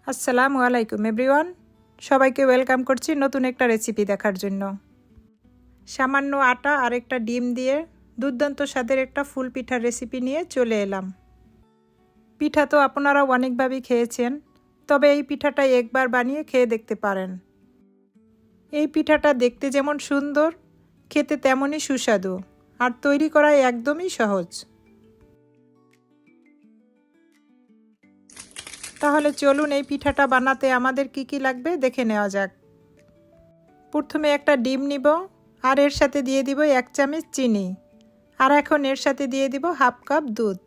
আসসালামু আলাইকুম এভরিওয়ান, সবাইকে ওয়েলকাম করছি নতুন একটা রেসিপি দেখার জন্য। সামান্য আটা আর একটা ডিম দিয়ে দুর্দান্ত স্বাদের একটা ফুল পিঠার রেসিপি নিয়ে চলে এলাম। পিঠা তো আপনারা অনেকভাবেই খেয়েছেন, তবে এই পিঠাটা একবার বানিয়ে খেয়ে দেখতে পারেন। এই পিঠাটা দেখতে যেমন সুন্দর, খেতে তেমনই সুস্বাদু, আর তৈরি করা একদমই সহজ। তাহলে চলুন এই পিঠাটা বানাতে আমাদের কি কি লাগবে দেখে নেওয়া যাক। প্রথমে একটা ডিম নিব, আর এর সাথে দিয়ে দিব 1 চামচ চিনি, আর এখন এর সাথে দিয়ে দিব হাফ কাপ দুধ।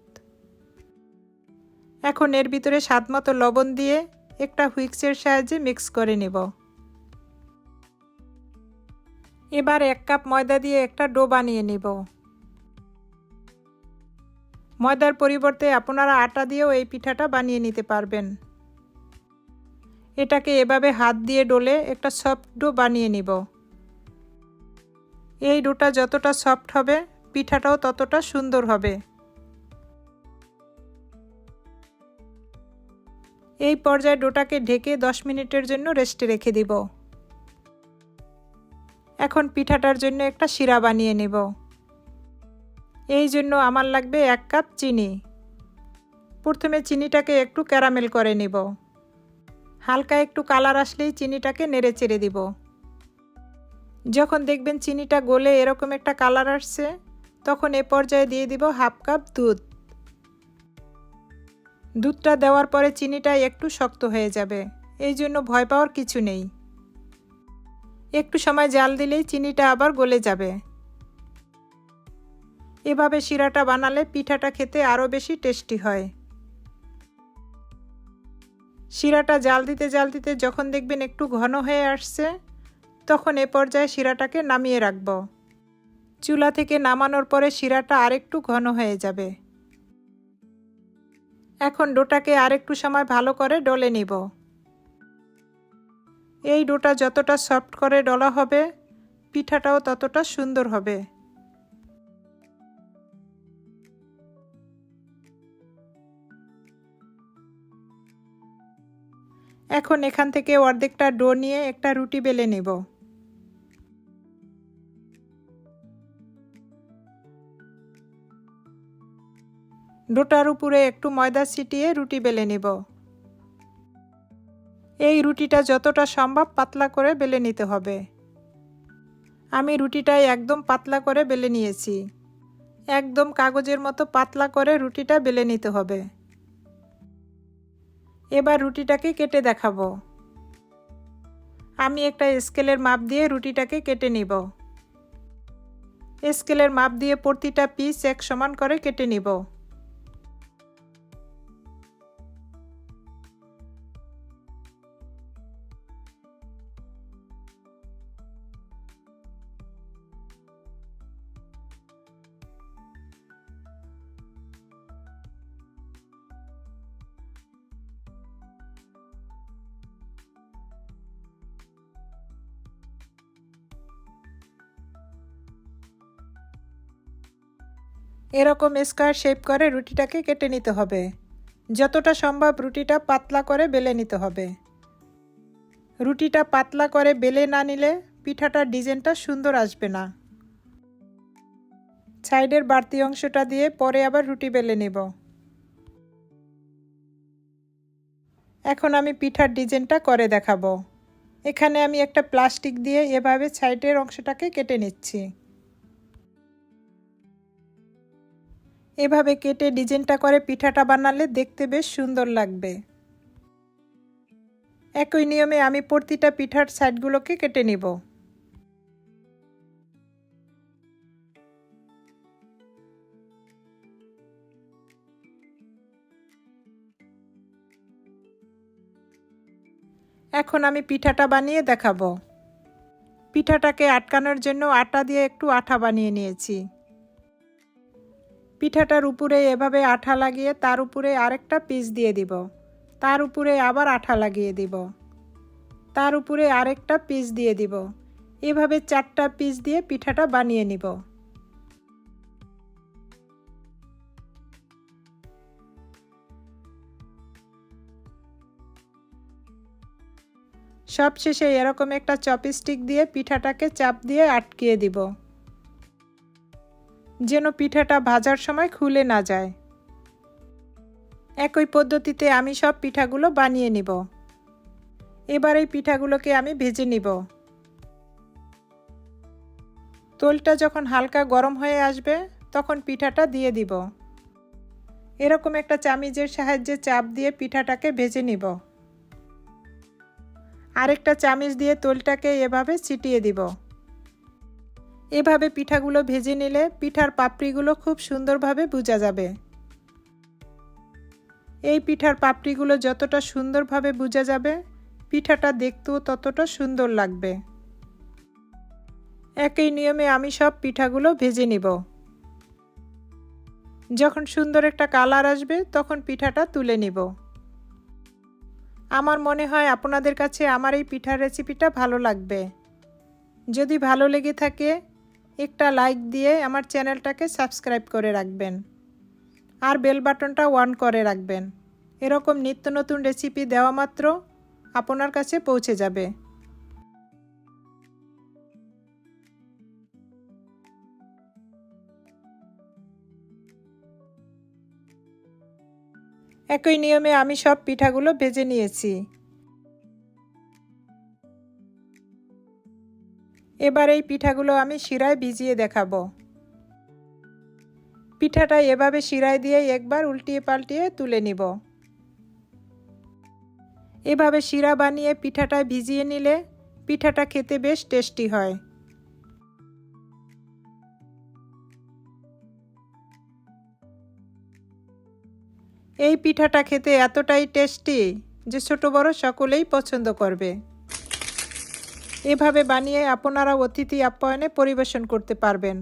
এখন এর ভিতরে স্বাদমতো লবণ দিয়ে একটা হুইস্কের সাহায্যে মিক্স করে নেব। এবার 1 কাপ ময়দা দিয়ে একটা ডো বানিয়ে নেব। ময়দার পরিবর্তে আপনারা আটা দিয়েও এই পিঠাটা বানিয়ে নিতে পারবেন। এটাকে এভাবে হাত দিয়ে ডলে একটা সফট ডো বানিয়ে নিব। এই ডোটা যতটা সফট হবে পিঠাটাও ততটা সুন্দর হবে। এই পর্যায়ে ডোটাকে ঢেকে 10 মিনিটের জন্য রেস্টে রেখে দিব। এখন পিঠাটার জন্য একটা শিরা বানিয়ে নেব। এই জন্য আমার লাগবে 1 কাপ চিনি। প্রথমে চিনিটাকে একটু ক্যারামেল করে নেব। হালকা একটু কালার আসলেই চিনিটাকে নেড়ে চেড়ে দিব। যখন দেখবেন চিনিটা গলে এরকম একটা কালার আসছে, তখন এ পর্যায়ে দিয়ে দিব হাফ কাপ দুধ। দুধটা দেওয়ার পরে চিনিটা একটু শক্ত হয়ে যাবে, এই জন্য ভয় পাওয়ার কিছু নেই। একটু সময় জাল দিলেই চিনিটা আবার গলে যাবে। এভাবে শিরাটা বানালে পিঠাটা খেতে আরও বেশি টেস্টি হয়। শিরাটা জাল দিতে যখন দেখবেন একটু ঘন হয়ে আসছে, তখন এ পর্যায়ে শিরাটাকে নামিয়ে রাখব। চুলা থেকে নামানোর পরে শিরাটা আরেকটু ঘন হয়ে যাবে। এখন ডোটাকে আরেকটু সময় ভালো করে ডলে নিব। এই ডোটা যতটা সফট করে ডলা হবে, পিঠাটাও ততটা সুন্দর হবে। এখন এখান থেকে অর্ধেকটা ডো নিয়ে একটা রুটি বেলে নেব। ডোটার উপরে একটু ময়দা ছিটিয়ে রুটি বেলে নেব। এই রুটিটা যতটা সম্ভব পাতলা করে বেলে নিতে হবে। আমি রুটিটাই একদম পাতলা করে বেলে নিয়েছি। একদম কাগজের মতো পাতলা করে রুটিটা বেলে নিতে হবে। এবার রুটিটাকে কেটে দেখাবো। আমি একটা স্কেলের মাপ দিয়ে রুটিটাকে কেটে নিব। স্কেলের মাপ দিয়ে প্রতিটা পিস এক সমান করে কেটে নিব। এরকম স্কয়ার শেপ করে রুটিটাকে কেটে নিতে হবে। যতটা সম্ভব রুটিটা পাতলা করে বেলে নিতে হবে। রুটিটা পাতলা করে বেলে না নিলে পিঠাটার ডিজাইনটা সুন্দর আসবে না। সাইডের বাড়তি অংশটা দিয়ে পরে আবার রুটি বেলে নেব। এখন আমি পিঠার ডিজাইনটা করে দেখাবো। এখানে আমি একটা প্লাস্টিক দিয়ে এভাবে সাইডের অংশটাকে কেটে নিচ্ছি। এভাবে কেটে ডিজাইনটা করে পিঠাটা বানালে দেখতে বেশ সুন্দর লাগবে। একই নিয়মে আমি প্রতিটা পিঠার সাইডগুলোকে কেটে নিব। এখন আমি পিঠাটা বানিয়ে দেখাবো। পিঠাটাকে আটকানোর জন্য আটা দিয়ে একটু আঠা বানিয়ে নিয়েছি। পিঠাটার উপরে এভাবে আঠা লাগিয়ে তার উপরে আরেকটা পিস দিয়ে দিব। তার উপরে আবার আঠা লাগিয়ে দিব। তার উপরে আরেকটা পিস দিয়ে দিব। এভাবে 4টা পিস দিয়ে পিঠাটা বানিয়ে নিব। সবশেষে এরকম একটা চপস্টিক দিয়ে পিঠাটাকে চাপ দিয়ে আটকিয়ে দিব, যেন পিঠাটা ভাজার সময় খুলে না যায়। একই পদ্ধতিতে আমি সব পিঠাগুলো বানিয়ে নিব। এবার এই পিঠাগুলোকে আমি ভেজে নিব। তেলটা যখন হালকা গরম হয়ে আসবে তখন পিঠাটা দিয়ে দিব। এরকম একটা চামিচের সাহায্যে চাপ দিয়ে পিঠাটাকে ভেজে নিব। আরেকটা চামিচ দিয়ে তেলটাকে এভাবে ছিটিয়ে দিব। এভাবে পিঠাগুলো ভেজে নিলে পিঠার পাপড়িগুলো খুব সুন্দরভাবে বোঝা যাবে। এই পিঠার পাপড়িগুলো যতটা সুন্দরভাবে বোঝা যাবে, পিঠাটা দেখতেও ততটা সুন্দর লাগবে। একই নিয়মে আমি সব পিঠাগুলো ভেজে নিব। যখন সুন্দর একটা কালার আসবে তখন পিঠাটা তুলে নিব। আমার মনে হয় আপনাদের কাছে আমার এই পিঠার রেসিপিটা ভালো লাগবে। যদি ভালো লেগে থাকে একটা লাইক দিয়ে আমার চ্যানেলটাকে সাবস্ক্রাইব করে রাখবেন আর বেল বাটনটা অন করে রাখবেন। এরকম নিত্য নতুন রেসিপি দেওয়া মাত্র আপনার কাছে পৌঁছে যাবে। একই নিয়মে আমি সব পিঠাগুলো ভেজে নিয়েছি। এবার এই পিঠাগুলো আমি শিরায় ভিজিয়ে দেখাবো। পিঠাটা এভাবে শিরায় দিয়ে একবার উল্টিয়ে পাল্টিয়ে তুলে নিব। এভাবে শিরা বানিয়ে পিঠাটায় ভিজিয়ে নিলে পিঠাটা খেতে বেশ টেস্টি হয়। এই পিঠাটা খেতে এতটাই টেস্টি যে ছোট বড় সকলেই পছন্দ করবে। এভাবে বানিয়ে আপনারা অতিথি আপ্যায়নে পরিবেশন করতে পারবেন।